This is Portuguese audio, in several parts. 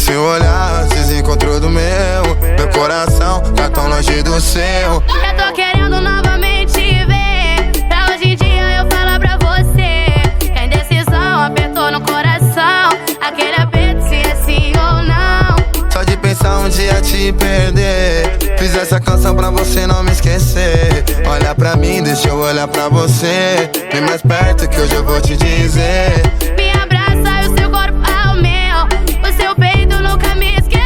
seu olhar se desencontrou do meu. Meu coração tá tão longe do seu. Eu tô querendo novamente te ver. Pra hoje em dia eu falar pra você que a indecisão apertou no coração. Aquele aperto se é sim ou não. Só de pensar um dia te perder. Fiz essa canção pra você não me esquecer. Olha pra mim, deixa eu olhar pra você. Vem mais perto que hoje eu vou te dizer. Me abraça e o seu corpo ao meu. O seu peito nunca me esqueceu.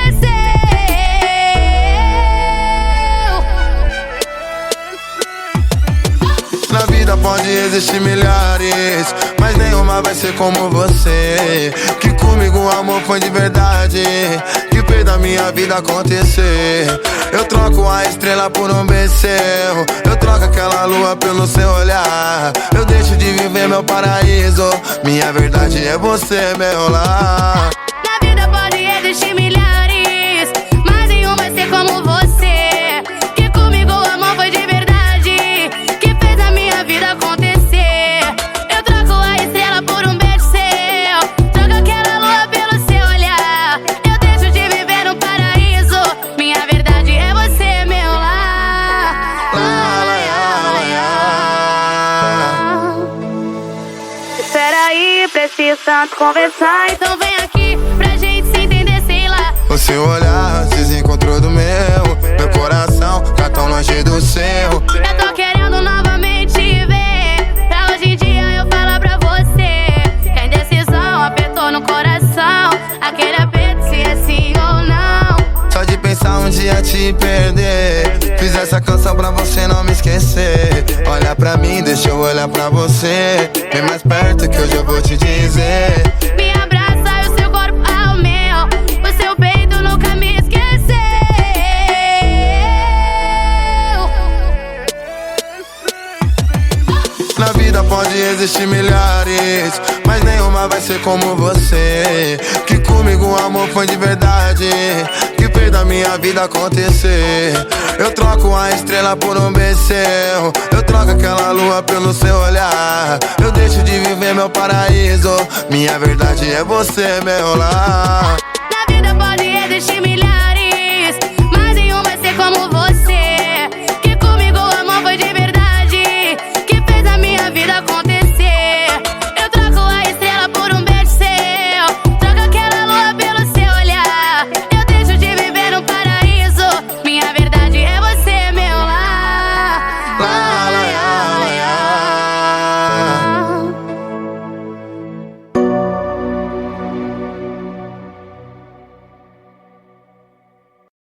Na vida pode existir milhares, mas nenhuma vai ser como você. Que comigo o amor foi de verdade, que fez da minha vida acontecer. Eu troco a estrela por um beijo seu. Eu troco aquela lua pelo seu olhar. Eu deixo de viver meu paraíso. Minha verdade é você, meu lar. Na vida pode existir milhares, mas nenhum vai ser como você. Que comigo o amor foi de verdade, que fez a minha vida acontecer. Eu troco a estrela por um beijo seu. Troco aquela lua pelo seu olhar. Eu deixo de viver no paraíso. Minha verdade é você, meu lar. Espera aí, preciso tanto conversar. Então vem aqui pra gente se entender, sei lá. O seu olhar se desencontrou do meu. Meu coração tá tão longe do seu. Eu tô querendo novamente te ver. Pra hoje em dia eu falar pra você que a indecisão apertou no coração. Aquele aperto se é sim ou não. Só de pensar um dia te perder. Fiz essa canção pra você não me esquecer. Olha pra mim, deixa eu olhar pra você. Vem mais perto que hoje eu vou te dizer. Me abraça e o seu corpo ao meu. O seu peito nunca me esqueceu. Na vida pode existir milhares, mas nenhuma vai ser como você. Que comigo o amor foi de verdade, que fez da minha vida acontecer. Eu troco a estrela por um beijo seu. Eu troco aquela lua pelo seu olhar. Eu deixo de viver meu paraíso. Minha verdade é você, meu lar. Na vida pode existir milhares.